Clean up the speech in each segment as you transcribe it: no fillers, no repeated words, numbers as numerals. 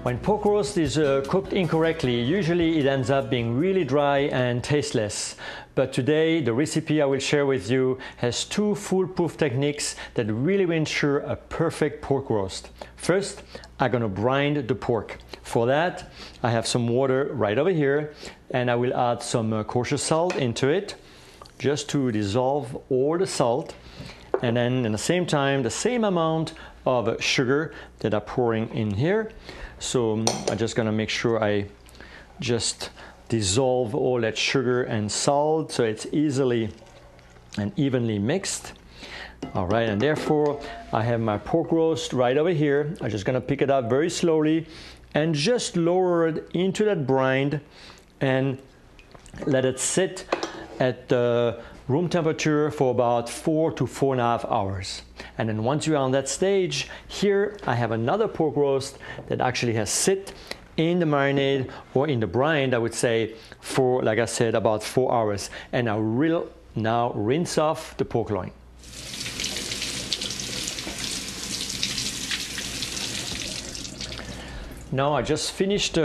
When pork roast is cooked incorrectly, usually it ends up being really dry and tasteless. But today, the recipe I will share with you has two foolproof techniques that really will ensure a perfect pork roast. First, I'm gonna brine the pork. For that, I have some water right over here, and I will add some kosher salt into it, just to dissolve all the salt. And then at the same time, the same amount of sugar that I'm pouring in here. So I'm just gonna make sure I just dissolve all that sugar and salt so it's easily and evenly mixed. All right, and therefore I have my pork roast right over here. I'm just gonna pick it up very slowly and just lower it into that brine and let it sit at room temperature for about 4 to 4.5 hours. And then once you are on that stage, here I have another pork roast that actually has sit in the marinade or in the brine, I would say, for, like I said, about 4 hours. And I will now rinse off the pork loin. Now I just finished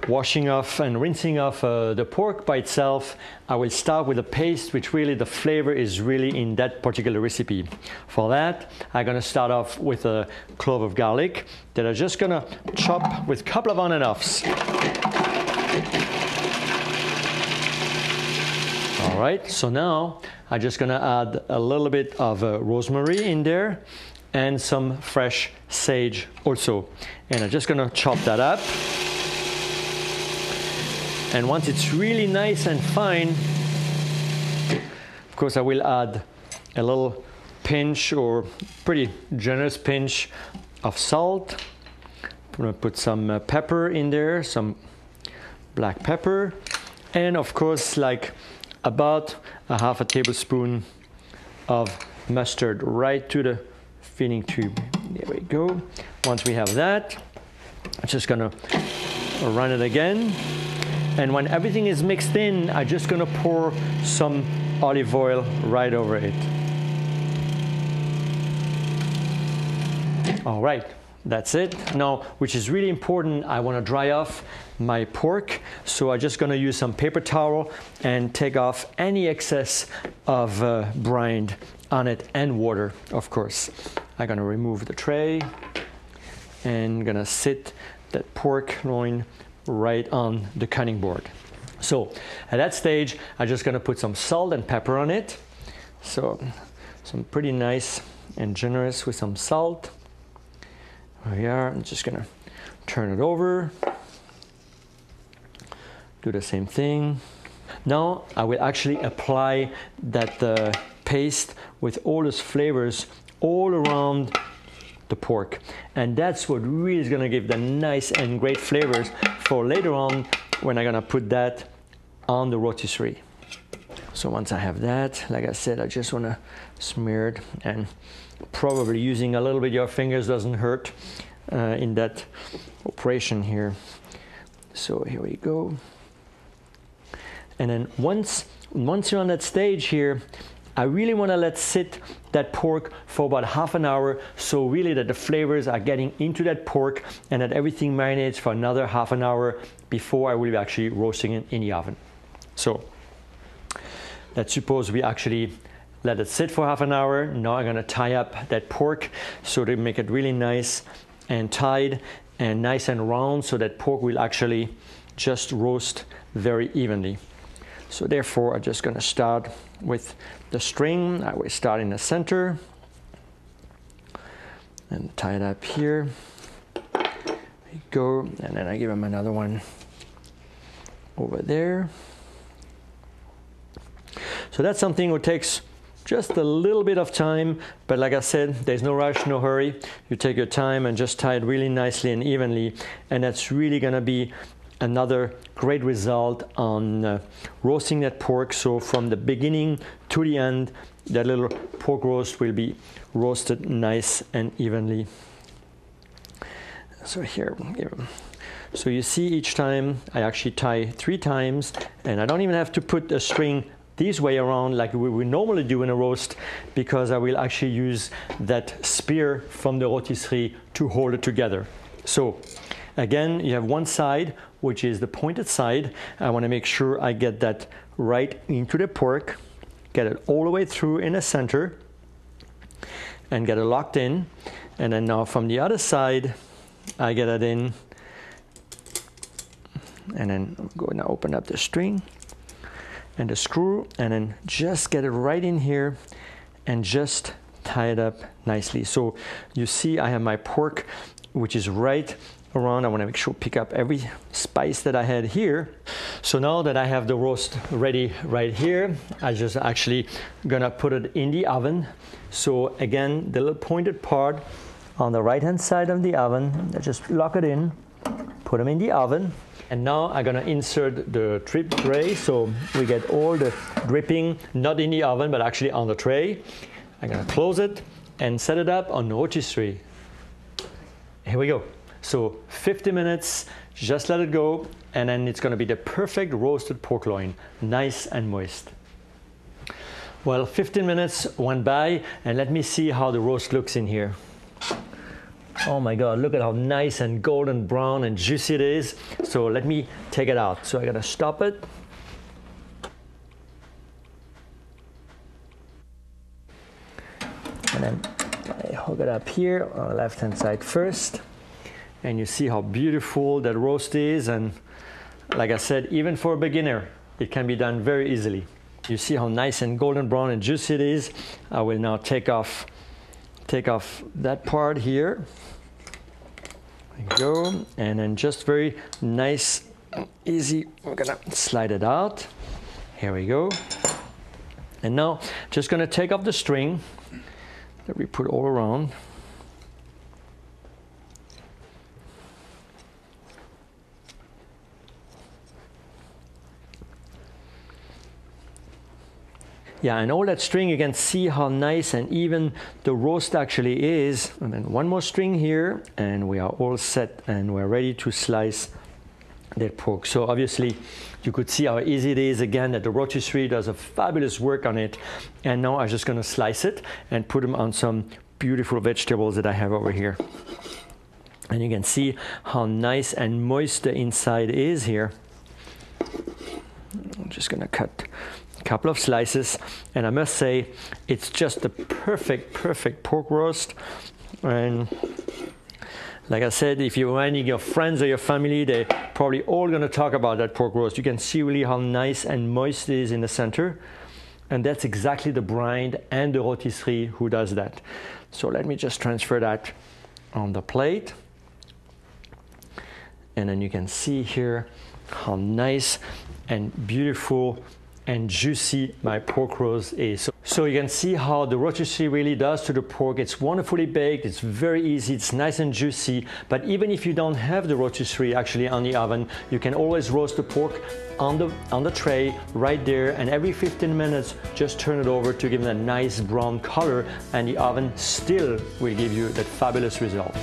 washing off and rinsing off the pork by itself. I will start with the paste, which really the flavor is really in that particular recipe. For that, I'm gonna start off with a clove of garlic that I'm just gonna chop with a couple of on and offs. All right, so now I'm just gonna add a little bit of rosemary in there and some fresh sage also. And I'm just gonna chop that up. And once it's really nice and fine, of course I will add a little pinch or pretty generous pinch of salt. I'm gonna put some pepper in there, some black pepper. And of course, like about a half a tablespoon of mustard right to the feeding tube. There we go. Once we have that, I'm just gonna run it again. And when everything is mixed in, I'm just gonna pour some olive oil right over it. All right, that's it. Now, which is really important, I wanna dry off my pork. So I'm just gonna use some paper towel and take off any excess of brine on it and water, of course. I'm gonna remove the tray and gonna sit that pork loin right on the cutting board. So at that stage, I'm just gonna put some salt and pepper on it. So some pretty nice and generous with some salt. There we are. I'm just gonna turn it over. Do the same thing. Now I will actually apply that paste with all those flavors all around the pork, and that's what really is going to give the nice and great flavors for later on when I'm going to put that on the rotisserie. So once I have that, like I said, I just want to smear it, and probably using a little bit of your fingers doesn't hurt in that operation here. So here we go. And then once you're on that stage here, I really want to let sit that pork for about half an hour, so really that the flavors are getting into that pork and that everything marinates for another half an hour before I will be actually roasting it in the oven. So let's suppose we actually let it sit for half an hour. Now I'm going to tie up that pork so to make it really nice and tied and nice and round, so that pork will actually just roast very evenly. So therefore, I'm just going to start with the string. I will start in the center and tie it up here. There we go. And then I give him another one over there. So that's something that takes just a little bit of time, but like I said, there's no rush, no hurry. You take your time and just tie it really nicely and evenly, and that's really going to be another great result on roasting that pork. So from the beginning to the end, that little pork roast will be roasted nice and evenly. So here, so you see each time I actually tie 3 times, and I don't even have to put a string this way around like we would normally do in a roast, because I will actually use that spear from the rotisserie to hold it together. So Again, you have one side, which is the pointed side. I want to make sure I get that right into the pork, get it all the way through in the center, and get it locked in. And then now from the other side, I get it in, and then I'm going to open up the string and the screw, and then just get it right in here and just tie it up nicely. So you see I have my pork, which is right around. I want to make sure pick up every spice that I had here. So now that I have the roast ready right here, I just actually gonna put it in the oven. So again, the little pointed part on the right hand side of the oven, I just lock it in, put them in the oven. And now I'm gonna insert the drip tray, so we get all the dripping not in the oven but actually on the tray. I'm gonna close it and set it up on the rotisserie. Here we go. So 50 minutes, just let it go, and then it's gonna be the perfect roasted pork loin, nice and moist. Well, 15 minutes went by, and let me see how the roast looks in here. Oh my God, look at how nice and golden brown and juicy it is. So let me take it out. So I gotta stop it. And then I hook it up here on the left-hand side first. And you see how beautiful that roast is. And like I said, even for a beginner, it can be done very easily. You see how nice and golden brown and juicy it is. I will now take off that part here. There you go. And then just very nice, easy, we're gonna slide it out. Here we go. And now just gonna take off the string that we put all around. Yeah, and all that string, you can see how nice and even the roast actually is. And then one more string here, and we are all set, and we're ready to slice that pork. So obviously, you could see how easy it is. Again, that the rotisserie does a fabulous work on it. And now I'm just gonna slice it and put them on some beautiful vegetables that I have over here. And you can see how nice and moist the inside is here. I'm just gonna cut couple of slices, and I must say it's just the perfect pork roast. And like I said, if you're inviting your friends or your family, they're probably all going to talk about that pork roast. You can see really how nice and moist it is in the center, and that's exactly the brine and the rotisserie who does that. So let me just transfer that on the plate, and then you can see here how nice and beautiful and juicy my pork roast is. So you can see how the rotisserie really does to the pork. It's wonderfully baked, it's very easy, it's nice and juicy. But even if you don't have the rotisserie actually on the oven, you can always roast the pork on the tray right there, and every 15 minutes just turn it over to give it a nice brown color, and the oven still will give you that fabulous result.